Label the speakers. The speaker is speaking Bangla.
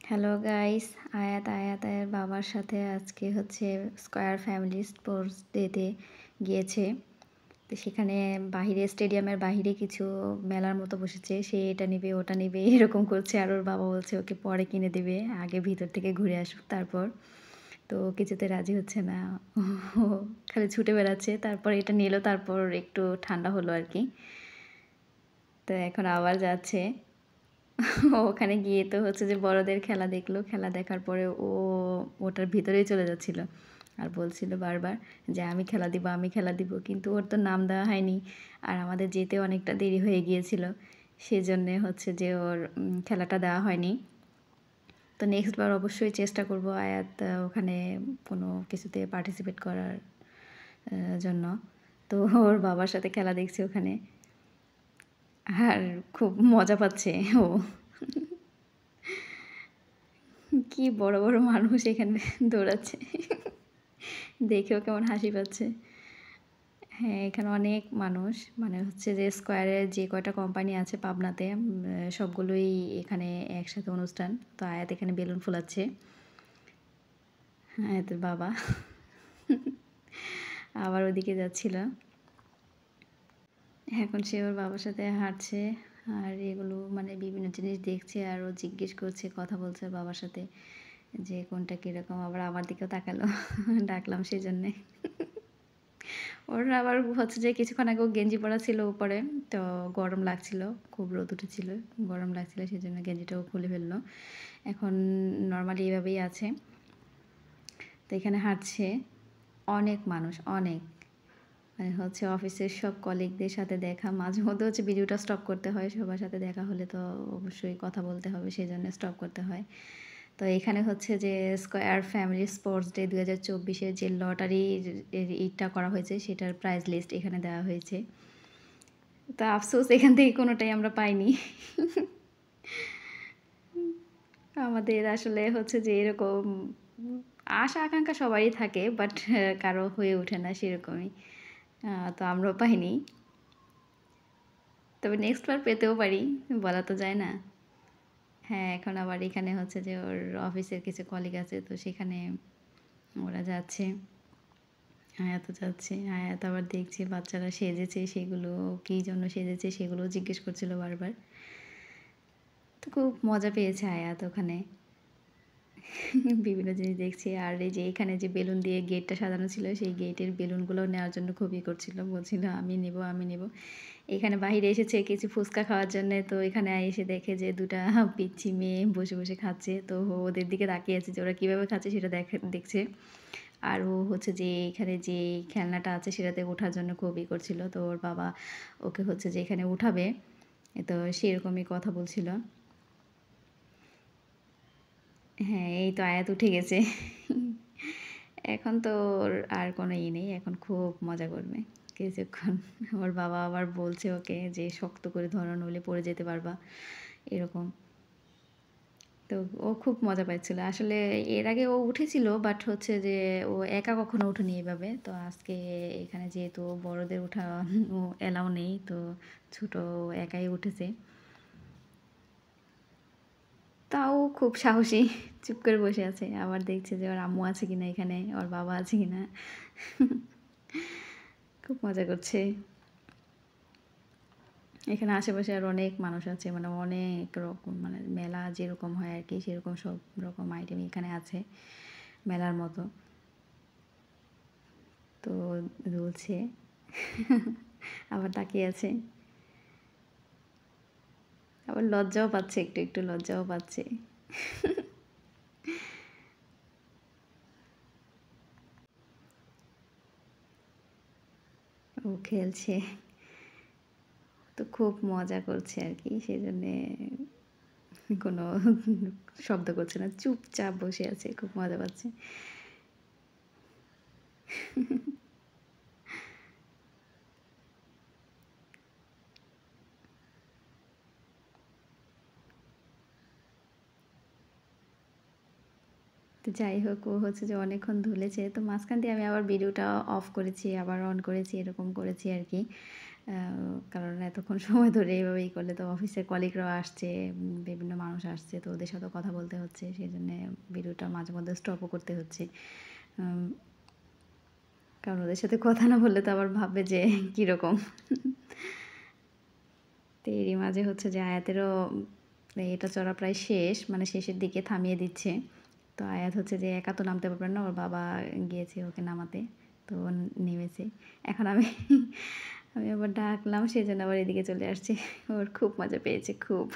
Speaker 1: হ্যালো গাইস, আয়াতের বাবার সাথে আজকে হচ্ছে স্কয়ার ফ্যামিলি স্পোর্টস ডেতে গিয়েছে। তো সেখানে বাহিরে স্টেডিয়ামের বাহিরে কিছু মেলার মতো বসেছে। সে এটা নিবে ওটা নিবে এরকম করছে, আর ওর বাবা বলছে ওকে পরে কিনে দেবে, আগে ভিতর থেকে ঘুরে আসুক তারপর। তো কিছুতে রাজি হচ্ছে না, ও খালি ছুটে বেড়াচ্ছে। তারপর এটা নিল, তারপর একটু ঠান্ডা হলো আর কি। তো এখন আবার যাচ্ছে। ওখানে গিয়ে তো হচ্ছে যে বড়দের খেলা দেখলো। খেলা দেখার পরে ও ওটার ভিতরেই চলে যাচ্ছিল। আর বলছিল বারবার যে, "আমি খেলা দিব, আমি খেলা দিব।" কিন্তু ওর তো নাম দেওয়া হয়নি। আর আমাদের যেতে অনেকটা দেরি হয়ে গিয়েছিল। সেজন্যে হচ্ছে যে ওর খেলাটা দেওয়া হয়নি। তো নেক্সট বার অবশ্যই চেষ্টা করব আয়াত ওখানে কোনো কিছুতে পার্টিসিপেট করার জন্য। তো ওর বাবার সাথে খেলা দেখছে ওখানে। আর খুব মজা পাচ্ছে ও। কি বড় বড় মানুষ এখানে দৌড়াচ্ছে। দেখেও কেমন হাসি পাচ্ছে। হ্যাঁ, এখানে অনেক মানুষ, মানে হচ্ছে যে স্কয়ারের যে কয়টা কোম্পানি আছে পাবনাতে সবগুলোই এখানে একসাথে অনুষ্ঠান। তো আয়াত এখানে বেলুন ফোলাচ্ছে, আয়াতের বাবা আবার ওদিকে যাচ্ছিল। এখন সে ওর বাবার সাথে হাঁটছে, আর এগুলো মানে বিভিন্ন জিনিস দেখছে, আর ও জিজ্ঞেস করছে, কথা বলছে বাবার সাথে যে কোনটা কীরকম। আবার আমার দিকেও তাকালো, ডাকলাম সেই জন্যে। ওর আবার হচ্ছে যে কিছুক্ষণ আগেও গেঞ্জি পরা ছিল উপরে, তো গরম লাগছিল, খুব রোদ উঠেছিল, গরম লাগছিল, সেই জন্য গেঞ্জিটাও খুলে ফেললো। এখন নর্মালি এভাবেই আছে। তো এখানে হাঁটছে, অনেক মানুষ, অনেক, মানে হচ্ছে অফিসের সব কলিগদের সাথে দেখা। মাঝে মধ্যে হচ্ছে ভিডিওটা স্টপ করতে হয়, সবার সাথে দেখা হলে তো অবশ্যই কথা বলতে হবে, সেই জন্য স্টপ করতে হয়। তো এখানে হচ্ছে যে স্কয়ার ফ্যামিলি স্পোর্টস ডে 2024-এর যে লটারির ইটা করা হয়েছে সেটার প্রাইজ লিস্ট এখানে দেওয়া হয়েছে। তা আফসোস এখান থেকে কোনোটাই আমরা পাইনি। আমাদের আসলে হচ্ছে যে এরকম আশা আকাঙ্ক্ষা সবারই থাকে, বাট কারো হয়ে ওঠে না সেরকমই। তো আমরাও পাইনি। তবে নেক্সট বার পেতেও পারি, বলা তো যায় না। হ্যাঁ, এখন আবার এখানে হচ্ছে যে ওর অফিসের কিছু কলিগ আছে, তো সেখানে ওরা যাচ্ছে। আয়াতও যাচ্ছে। আয়াত আবার দেখছে বাচ্চারা সেজেছে, সেগুলো কী জন্য সেজেছে সেগুলোও জিজ্ঞেস করছিল বারবার। তো খুব মজা পেয়েছে আয়াত ওখানে। বিভিন্ন জিনিস দেখছি। আর এই যে এখানে যে বেলুন দিয়ে গেটটা সাজানো ছিল, সেই গেটের বেলুনগুলোও নেওয়ার জন্য খুবই করছিল। বলছিল, "আমি নিবো, আমি নিবো।" এখানে বাহিরে এসেছে কিছু ফুচকা খাওয়ার জন্যে, তো এখানে এসে দেখে যে ২ টা পিচ্চি মেয়ে বসে, বসে খাচ্ছে। তো ও ওদের দিকে তাকিয়ে আছে যে ওরা কীভাবে খাচ্ছে সেটা দেখছে। আর ও হচ্ছে যে এখানে যে খেলনাটা আছে সেটাতে ওঠার জন্য খুবই করছিল। তো ওর বাবা ওকে হচ্ছে যে এখানে উঠাবে। তো সেরকমই কথা বলছিল। হ্যাঁ, এই তো আয়াত উঠে গেছে। এখন তো ওর আর কোনো নেই। এখন খুব মজা করবে কিছুক্ষণ। ওর বাবা আবার বলছে ওকে যে, "শক্ত করে ধরো, নইলে পড়ে যেতে পারবা।" এরকম। তো ও খুব মজা পাচ্ছিল। আসলে এর আগে ও উঠেছিল, বাট হচ্ছে যে ও একা কখনো ওঠেনি এভাবে। তো আজকে এখানে যেহেতু বড়দের উঠানো এলাও নেই, তো ছোট একাই উঠেছে। তাও খুব সাহসী, চুপ করে বসে আছে। আবার দেখছে যে ওর আম্মু আছে কিনা এখানে, ওর বাবা আছে কিনা। খুব মজা করছে। এখানে আশেপাশে আর অনেক মানুষ আছে, মানে অনেক রকম, মানে মেলা যেরকম হয় আর কি সেরকম সব রকম আইটেম এখানে আছে মেলার মতো। তো দুলছে, আবার তাকিয়ে আছে, আবার লজ্জাও পাচ্ছে, একটু একটু লজ্জাও পাচ্ছে। ও খেলছে, তো খুব মজা করছে আর কি, সেই জন্যে কোনো শব্দ করছে না, চুপচাপ বসে আছে, খুব মজা পাচ্ছে। তো যাই হোক, ও হচ্ছে যে অনেকক্ষণ ধুলেছে। তো মাঝখান দিয়ে আমি আবার ভিডিওটা অফ করেছি, আবার অন করেছি, এরকম করেছি আর কি। আ কারণ এতক্ষণ সময় ধরে এভাবেই করলে তো অফিসের কলিগরাও আসছে, বিভিন্ন মানুষ আসছে। তো ওদের সাথেও কথা বলতে হচ্ছে। সেজন্যে ভিডিওটা মাঝে মধ্যে স্টপও করতে হচ্ছে। আম কারণ ওদের সাথে কথা না বললে তো আবার ভাববে যে কিরকম। তো এরই মাঝে হচ্ছে যে আয়াতেরও এটা চড়া প্রায় শেষ, মানে শেষের দিকে থামিয়ে দিচ্ছে। তো আয়াত হচ্ছে যে একা তো নামতে পারবে না। ওর বাবা গিয়েছে ওকে নামাতে। তো ও নেমেছে। এখন আমি আমি আবার ডাকলাম সেজন্য আবার এদিকে চলে আসছে। ওর খুব মজা পেয়েছে, খুব।